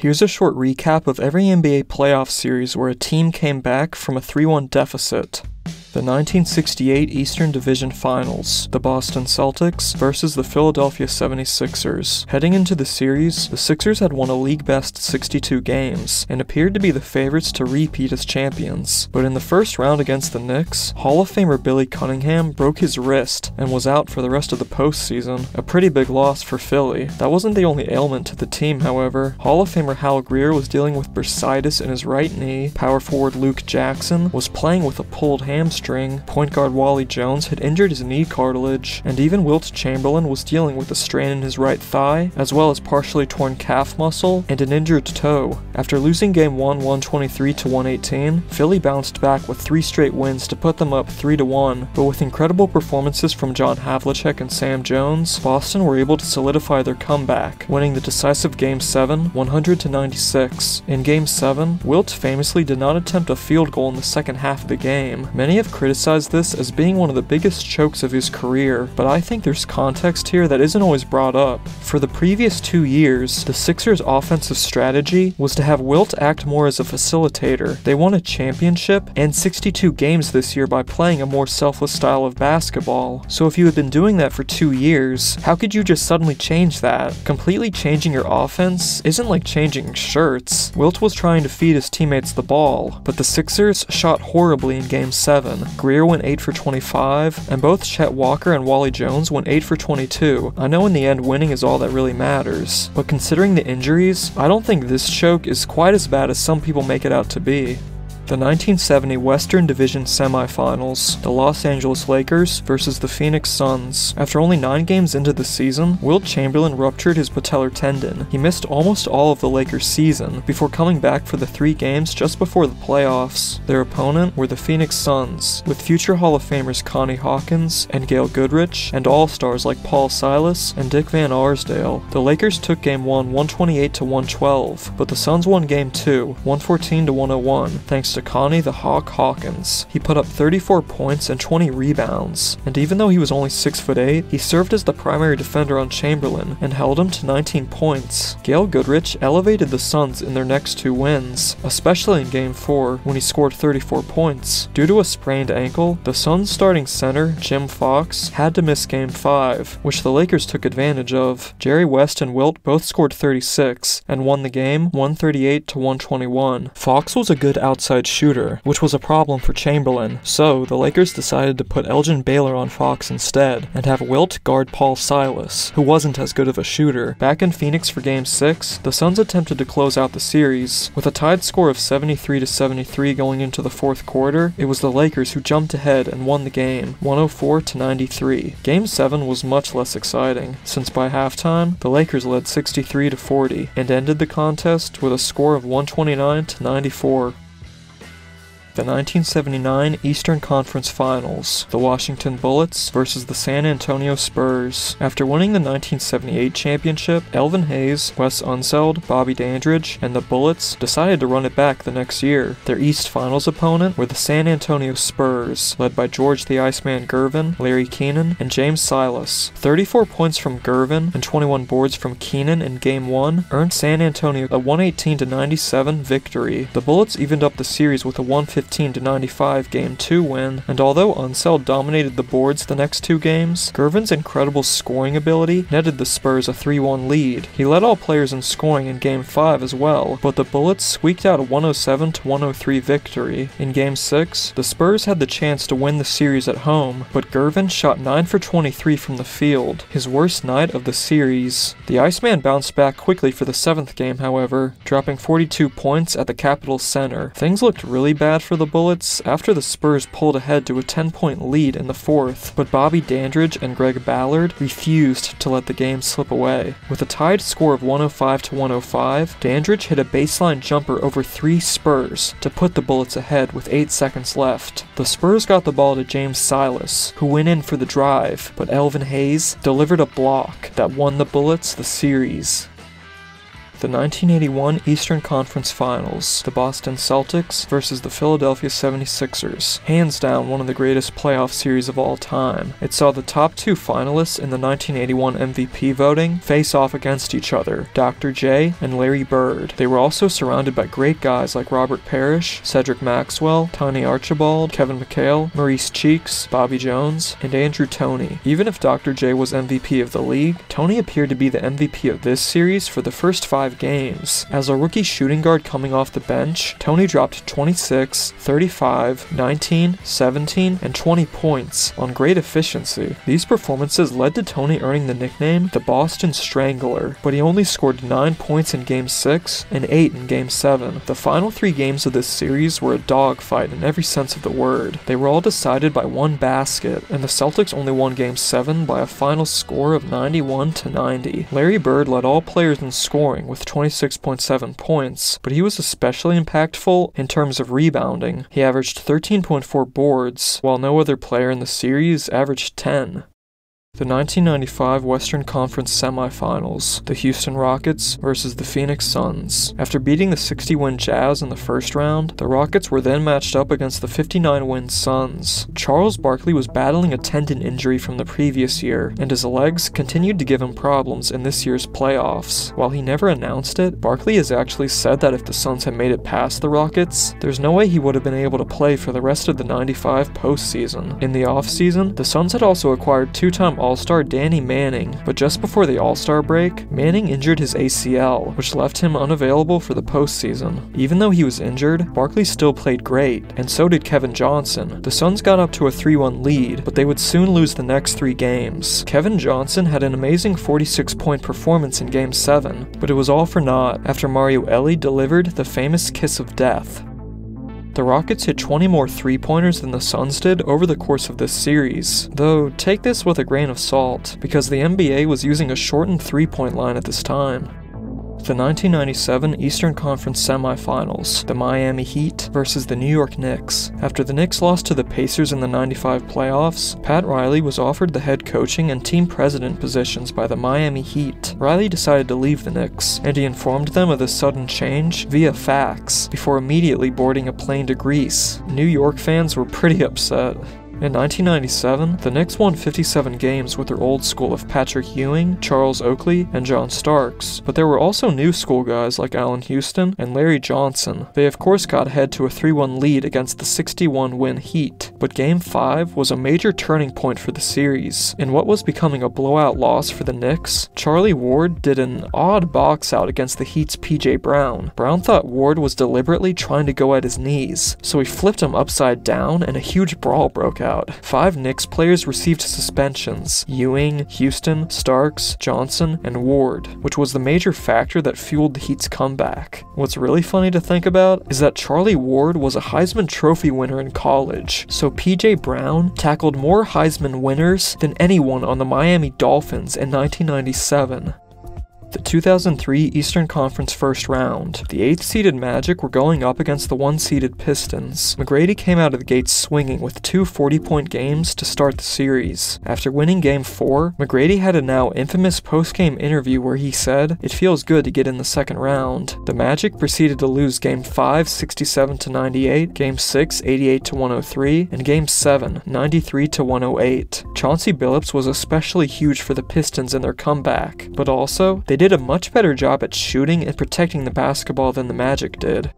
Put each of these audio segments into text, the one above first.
Here's a short recap of every NBA playoff series where a team came back from a 3-1 deficit. The 1968 Eastern Division Finals, the Boston Celtics versus the Philadelphia 76ers. Heading into the series, the Sixers had won a league-best 62 games, and appeared to be the favorites to repeat as champions. But in the first round against the Knicks, Hall of Famer Billy Cunningham broke his wrist and was out for the rest of the postseason, a pretty big loss for Philly. That wasn't the only ailment to the team, however. Hall of Famer Hal Greer was dealing with bursitis in his right knee, power forward Luke Jackson was playing with a pulled hamstring, point guard Wally Jones had injured his knee cartilage, and even Wilt Chamberlain was dealing with a strain in his right thigh, as well as partially torn calf muscle and an injured toe. After losing Game 1 123-118, Philly bounced back with 3 straight wins to put them up 3-1, but with incredible performances from John Havlicek and Sam Jones, Boston were able to solidify their comeback, winning the decisive Game 7 100-96. In Game 7, Wilt famously did not attempt a field goal in the second half of the game. Many have criticized this as being one of the biggest chokes of his career, but I think there's context here that isn't always brought up. For the previous 2 years, the Sixers' offensive strategy was to have Wilt act more as a facilitator. They won a championship and 62 games this year by playing a more selfless style of basketball. So if you had been doing that for 2 years, how could you just suddenly change that? Completely changing your offense isn't like changing shirts. Wilt was trying to feed his teammates the ball, but the Sixers shot horribly in Game 7. Greer went 8 for 25, and both Chet Walker and Wally Jones went 8 for 22. I know in the end winning is all that really matters, but considering the injuries, I don't think this choke is quite as bad as some people make it out to be. The 1970 Western Division Semifinals, the Los Angeles Lakers versus the Phoenix Suns. After only 9 games into the season, Wilt Chamberlain ruptured his patellar tendon. He missed almost all of the Lakers' season, before coming back for the 3 games just before the playoffs. Their opponent were the Phoenix Suns, with future Hall of Famers Connie Hawkins and Gail Goodrich, and all-stars like Paul Silas and Dick Van Arsdale. The Lakers took Game 1 128-112, but the Suns won Game 2 114-101, thanks to Connie the Hawk Hawkins. He put up 34 points and 20 rebounds, and even though he was only 6'8", he served as the primary defender on Chamberlain and held him to 19 points. Gail Goodrich elevated the Suns in their next 2 wins, especially in Game 4 when he scored 34 points. Due to a sprained ankle, the Suns starting center, Jim Fox, had to miss Game 5, which the Lakers took advantage of. Jerry West and Wilt both scored 36 and won the game 138-121. Fox was a good outside shooter, which was a problem for Chamberlain, so the Lakers decided to put Elgin Baylor on Fox instead, and have Wilt guard Paul Silas, who wasn't as good of a shooter. Back in Phoenix for Game 6, the Suns attempted to close out the series. With a tied score of 73-73 going into the 4th quarter, it was the Lakers who jumped ahead and won the game, 104-93. Game 7 was much less exciting, since by halftime, the Lakers led 63-40, and ended the contest with a score of 129-94. The 1979 Eastern Conference Finals, the Washington Bullets versus the San Antonio Spurs. After winning the 1978 championship, Elvin Hayes, Wes Unseld, Bobby Dandridge, and the Bullets decided to run it back the next year. Their East Finals opponent were the San Antonio Spurs, led by George the Iceman Gervin, Larry Keenan, and James Silas. 34 points from Gervin and 21 boards from Keenan in Game 1 earned San Antonio a 118-97 victory. The Bullets evened up the series with a 115-95 Game 2 win, and although Unseld dominated the boards the next 2 games, Gervin's incredible scoring ability netted the Spurs a 3-1 lead. He led all players in scoring in Game 5 as well, but the Bullets squeaked out a 107-103 victory. In Game 6, the Spurs had the chance to win the series at home, but Gervin shot 9 for 23 from the field, his worst night of the series. The Iceman bounced back quickly for the 7th game, however, dropping 42 points at the Capitol Center. Things looked really bad for the Bullets after the Spurs pulled ahead to a 10-point lead in the 4th, but Bobby Dandridge and Greg Ballard refused to let the game slip away. With a tied score of 105-105, Dandridge hit a baseline jumper over 3 Spurs to put the Bullets ahead with 8 seconds left. The Spurs got the ball to James Silas, who went in for the drive, but Elvin Hayes delivered a block that won the Bullets the series. The 1981 Eastern Conference Finals, the Boston Celtics versus the Philadelphia 76ers. Hands down one of the greatest playoff series of all time. It saw the top two finalists in the 1981 MVP voting face off against each other, Dr. J and Larry Bird. They were also surrounded by great guys like Robert Parrish, Cedric Maxwell, Tony Archibald, Kevin McHale, Maurice Cheeks, Bobby Jones, and Andrew Toney. Even if Dr. J was MVP of the league, Toney appeared to be the MVP of this series for the first 5 games. As a rookie shooting guard coming off the bench, Toney dropped 26, 35, 19, 17, and 20 points on great efficiency. These performances led to Toney earning the nickname the Boston Strangler, but he only scored 9 points in Game 6 and 8 in Game 7. The final 3 games of this series were a dogfight in every sense of the word. They were all decided by one basket, and the Celtics only won Game 7 by a final score of 91-90. Larry Bird led all players in scoring with 26.7 points, but he was especially impactful in terms of rebounding. He averaged 13.4 boards, while no other player in the series averaged 10. The 1995 Western Conference Semifinals, the Houston Rockets versus the Phoenix Suns. After beating the 60-win Jazz in the first round, the Rockets were then matched up against the 59-win Suns. Charles Barkley was battling a tendon injury from the previous year, and his legs continued to give him problems in this year's playoffs. While he never announced it, Barkley has actually said that if the Suns had made it past the Rockets, there's no way he would have been able to play for the rest of the 95 postseason. In the offseason, the Suns had also acquired 2-time All-Star Danny Manning, but just before the All-Star break, Manning injured his ACL, which left him unavailable for the postseason. Even though he was injured, Barkley still played great, and so did Kevin Johnson. The Suns got up to a 3-1 lead, but they would soon lose the next 3 games. Kevin Johnson had an amazing 46-point performance in Game 7, but it was all for naught after Mario Elie delivered the famous kiss of death. The Rockets hit 20 more 3-pointers than the Suns did over the course of this series, though take this with a grain of salt, because the NBA was using a shortened 3-point line at this time. The 1997 Eastern Conference Semifinals, the Miami Heat versus the New York Knicks. After the Knicks lost to the Pacers in the 95 playoffs, Pat Riley was offered the head coaching and team president positions by the Miami Heat. Riley decided to leave the Knicks, and he informed them of this sudden change via fax, before immediately boarding a plane to Greece. New York fans were pretty upset. In 1997, the Knicks won 57 games with their old school of Patrick Ewing, Charles Oakley, and John Starks, but there were also new school guys like Allen Houston and Larry Johnson. They of course got ahead to a 3-1 lead against the 61-win Heat, but Game 5 was a major turning point for the series. In what was becoming a blowout loss for the Knicks, Charlie Ward did an odd box out against the Heat's PJ Brown. Brown thought Ward was deliberately trying to go at his knees, so he flipped him upside down and a huge brawl broke out. 5 Knicks players received suspensions: Ewing, Houston, Starks, Johnson, and Ward, which was the major factor that fueled the Heat's comeback. What's really funny to think about is that Charlie Ward was a Heisman Trophy winner in college, so PJ Brown tackled more Heisman winners than anyone on the Miami Dolphins in 1997. The 2003 Eastern Conference First Round. The 8th-seeded Magic were going up against the 1-seeded Pistons. McGrady came out of the gate swinging with 2 40-point games to start the series. After winning Game 4, McGrady had a now infamous post-game interview where he said, "It feels good to get in the second round." The Magic proceeded to lose Game 5 67-98, Game 6 88-103, and Game 7 93-108. Chauncey Billups was especially huge for the Pistons in their comeback, but also, they did a much better job at shooting and protecting the basketball than the Magic did.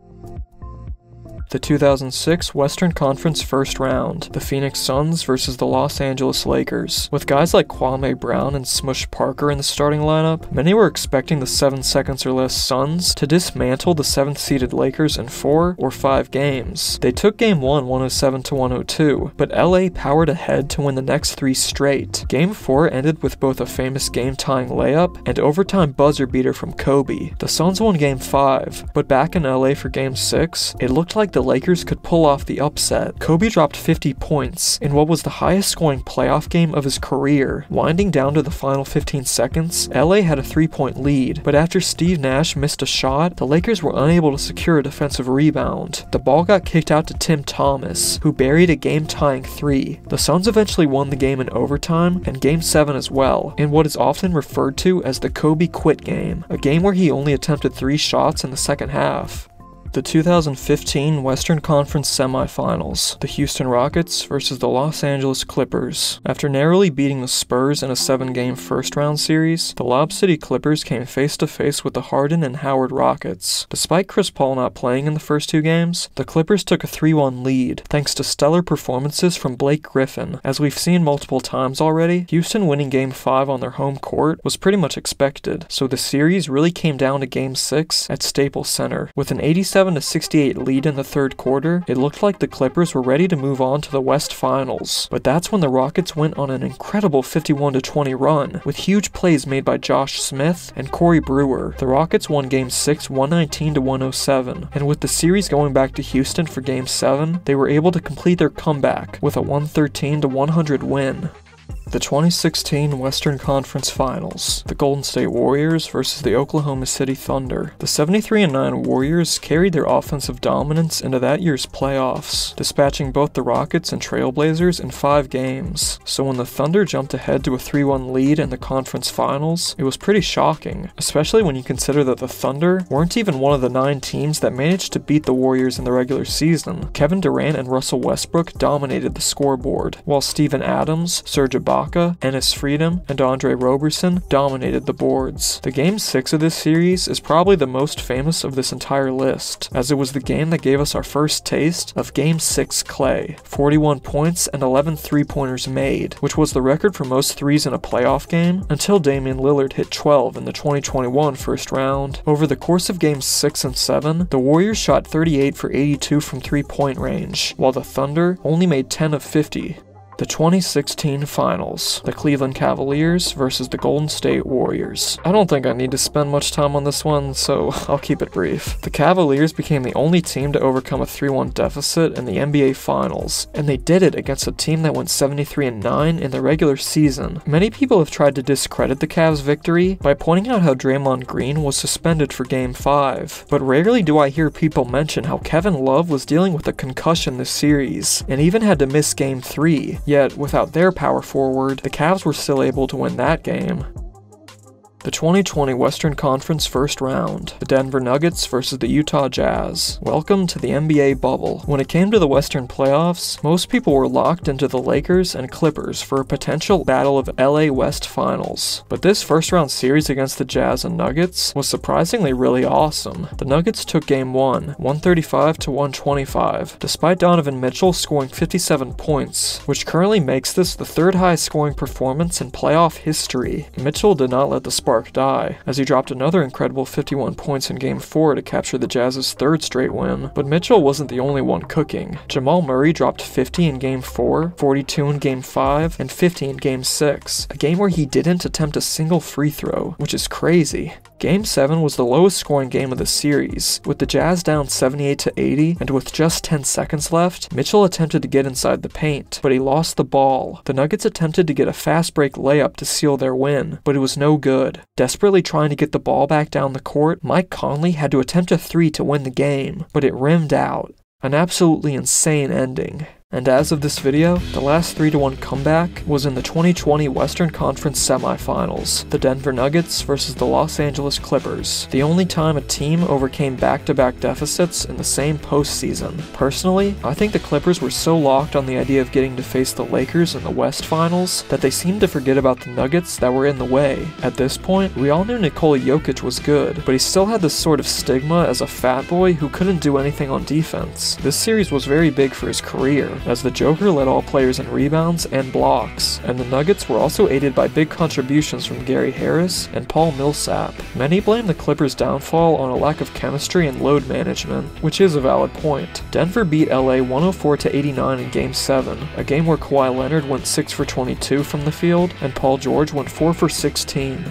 The 2006 Western Conference First Round, the Phoenix Suns versus the Los Angeles Lakers. With guys like Kwame Brown and Smush Parker in the starting lineup, many were expecting the 7 seconds or less Suns to dismantle the 7th-seeded Lakers in 4 or 5 games. They took Game 1 107-102, but LA powered ahead to win the next 3 straight. Game 4 ended with both a famous game-tying layup and overtime buzzer beater from Kobe. The Suns won Game 5, but back in LA for Game 6, it looked like the Lakers could pull off the upset. Kobe dropped 50 points in what was the highest scoring playoff game of his career. Winding down to the final 15 seconds, LA had a 3-point lead, but after Steve Nash missed a shot, the Lakers were unable to secure a defensive rebound. The ball got kicked out to Tim Thomas, who buried a game-tying 3. The Suns eventually won the game in overtime, and Game 7 as well, in what is often referred to as the Kobe quit game, a game where he only attempted 3 shots in the second half. The 2015 Western Conference Semifinals, the Houston Rockets versus the Los Angeles Clippers. After narrowly beating the Spurs in a 7-game first-round series, the Lob City Clippers came face-to-face with the Harden and Howard Rockets. Despite Chris Paul not playing in the first 2 games, the Clippers took a 3-1 lead, thanks to stellar performances from Blake Griffin. As we've seen multiple times already, Houston winning Game 5 on their home court was pretty much expected, so the series really came down to Game 6 at Staples Center. With an 87-68 lead in the third quarter, it looked like the Clippers were ready to move on to the West Finals. But that's when the Rockets went on an incredible 51-20 run, with huge plays made by Josh Smith and Corey Brewer. The Rockets won Game 6 119-107, and with the series going back to Houston for Game 7, they were able to complete their comeback with a 113-100 win. The 2016 Western Conference Finals, the Golden State Warriors versus the Oklahoma City Thunder. The 73-9 Warriors carried their offensive dominance into that year's playoffs, dispatching both the Rockets and Trailblazers in 5 games. So when the Thunder jumped ahead to a 3-1 lead in the conference finals, it was pretty shocking, especially when you consider that the Thunder weren't even one of the 9 teams that managed to beat the Warriors in the regular season. Kevin Durant and Russell Westbrook dominated the scoreboard, while Steven Adams, Serge Ibaka, Enes Freedom, and Andre Roberson dominated the boards. The Game 6 of this series is probably the most famous of this entire list, as it was the game that gave us our first taste of Game 6 Clay. 41 points and 11 3-pointers made, which was the record for most threes in a playoff game until Damian Lillard hit 12 in the 2021 first round. Over the course of Games 6 and 7, the Warriors shot 38 for 82 from 3-point range, while the Thunder only made 10 of 50. The 2016 Finals, the Cleveland Cavaliers versus the Golden State Warriors. I don't think I need to spend much time on this one, so I'll keep it brief. The Cavaliers became the only team to overcome a 3-1 deficit in the NBA Finals, and they did it against a team that went 73-9 in the regular season. Many people have tried to discredit the Cavs' victory by pointing out how Draymond Green was suspended for Game 5, but rarely do I hear people mention how Kevin Love was dealing with a concussion this series, and even had to miss Game 3. Yet, without their power forward, the Cavs were still able to win that game. The 2020 Western Conference First Round, the Denver Nuggets versus the Utah Jazz. Welcome to the NBA bubble. When it came to the Western playoffs, most people were locked into the Lakers and Clippers for a potential battle of LA West Finals. But this first round series against the Jazz and Nuggets was surprisingly really awesome. The Nuggets took Game 1, 135-125, despite Donovan Mitchell scoring 57 points, which currently makes this the 3rd highest scoring performance in playoff history. Mitchell did not let the spark die, as he dropped another incredible 51 points in Game 4 to capture the Jazz's 3rd straight win. But Mitchell wasn't the only one cooking. Jamal Murray dropped 50 in Game 4, 42 in Game 5, and 50 in Game 6, a game where he didn't attempt a single free throw, which is crazy. Game 7 was the lowest scoring game of the series, with the Jazz down 78-80, and with just 10 seconds left, Mitchell attempted to get inside the paint, but he lost the ball. The Nuggets attempted to get a fast break layup to seal their win, but it was no good. Desperately trying to get the ball back down the court, Mike Conley had to attempt a 3 to win the game, but it rimmed out. An absolutely insane ending. And as of this video, the last 3-1 comeback was in the 2020 Western Conference Semifinals, the Denver Nuggets versus the Los Angeles Clippers, the only time a team overcame back-to-back deficits in the same postseason. Personally, I think the Clippers were so locked on the idea of getting to face the Lakers in the West Finals that they seemed to forget about the Nuggets that were in the way. At this point, we all knew Nikola Jokic was good, but he still had this sort of stigma as a fat boy who couldn't do anything on defense. This series was very big for his career, as the Joker led all players in rebounds and blocks, and the Nuggets were also aided by big contributions from Gary Harris and Paul Millsap. Many blame the Clippers' downfall on a lack of chemistry and load management, which is a valid point. Denver beat LA 104-89 in Game 7, a game where Kawhi Leonard went 6 for 22 from the field, and Paul George went 4 for 16.